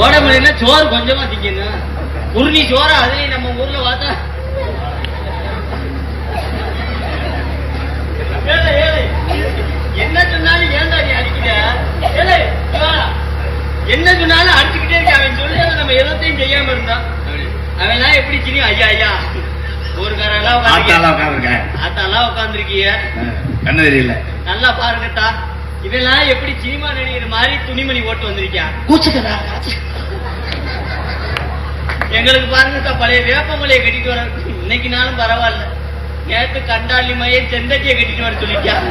ஓட முடியல சோறு கொஞ்சமா திக்கணும். உருணி சோறு அதுலயும் நம்ம ஊர்ல பார்த்தா என்ன சொன்னாலும் ஏன்டா நீ அடிக்கிற? என்ன சொன்னாலும் அடிச்சுக்கிட்டே இருக்க. அவன் சொல்லி நம்ம எதத்தையும் செய்யாம இருந்தா அவன் எப்படி தெரியும்? ஐயா ஐயா ஊருக்காரெல்லாம் ஆத்தாலாம் உட்காந்துருக்கீங்க, கண்ணு தெரியல. நல்லா பாருங்கத்தா, இதெல்லாம் எப்படி சினிமா நடிகர் மாதிரி துணிமணி போட்டு வந்திருக்கான். எங்களுக்கு பாருங்கத்தா, பழைய வேப்பமலையை கட்டிட்டு வர இன்னைக்கு நாளும் பரவாயில்ல. நேற்று கண்டாளி மைய செந்தட்டியை கட்டிட்டு வர சொல்லிட்டான்.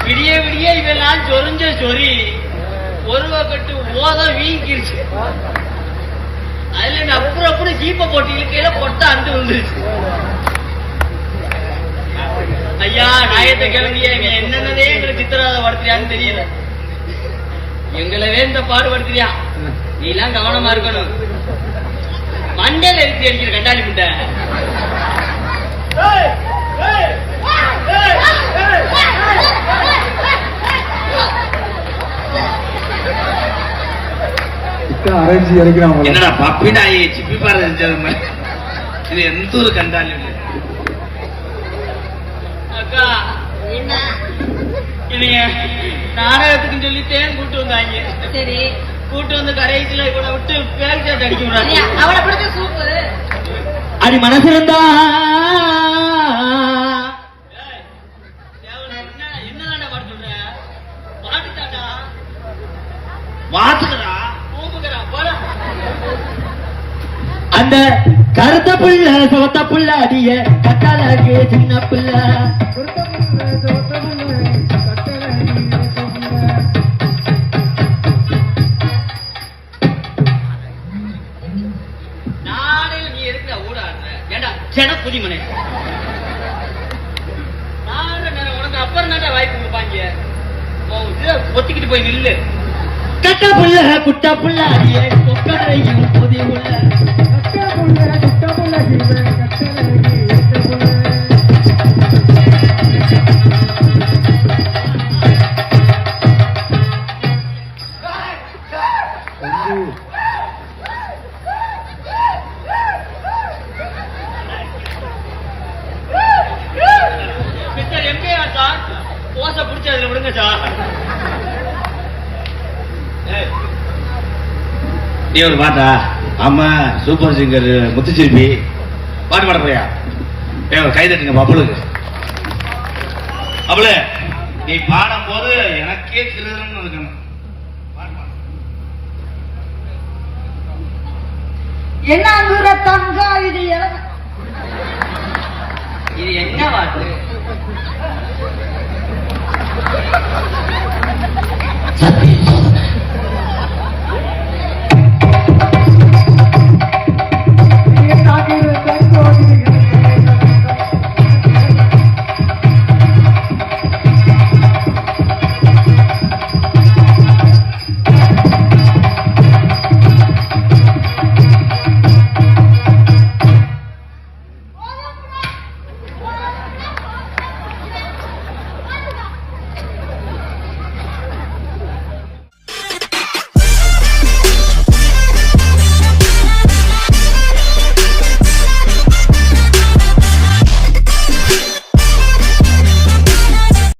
விடிய விடிய இதெல்லாம் சொரிஞ்ச சொறி ஒரு கட்டு ஓத வீங்கிருச்சு. அதுல அப்புறம் அப்புறம் ஜீப்ப போட்டு இழுக்கையில பொட்ட அண்டு வந்துருச்சு. ஐயா நாயத்தை கிளம்பிய என்னன்னதே எங்களை சித்திரவதை படுத்துறியான்னு தெரியல. எங்களவே இந்த பாடுபடுத்துறியா? நீ எல்லாம் கவனமா இருக்கணும். மண்டையில எடுத்து அடிக்கிற கண்டாளி முட்டை. அரைஞ்சி இறக்கிறாங்க. என்னடா பப்பிடாயி சிப்பி பாரு இது எந்த ஒரு கண்டாலும் இல்லை. அக்கா என்ன நாடகத்துக்குன்னு சொல்லி தேன் கூட்டு வந்தாங்க. சரி, கூட்டு வந்து கரைச்சில இவனை விட்டு பேக் சாட் அடிக்க முடியாது. அவனை பிடிச்ச சூப்பு அடி மனசு இருந்தா என்னதாண்டா பாட்டு சொல்ற? பாட்டு தாண்டா வாத்துக்கிறா அந்த கருத்த புள்ள சோத்த புள்ள அடிய கட்டாலக்கு சின்ன புள்ள நாளையில நீ இருக்கிற ஊடாடுற ஏண்டா ஜன புதிமனை உனக்கு அப்புறம் நாட்டா வாய்ப்பு கொடுப்பாங்க. ஒத்திக்கிட்டு போய் நில்லு. கட்ட புள்ள குட்ட புள்ள அடிய கொக்கரையும் புதி புள்ள ஓசை பிடிச்சி அதுல விடுங்க சார். நீ ஒரு பாட்டா? ஆமா, சூப்பர் சிங்கர் முத்துச்சிருப்பி பாட்டு பாட போறியா? கை தட்டுங்க பப்புளுக்கு. அப்பளு நீ பாடும் போது எனக்கே கிருன்னு இருக்கணும். என்ன தங்கா இது என்ன பாட்டு?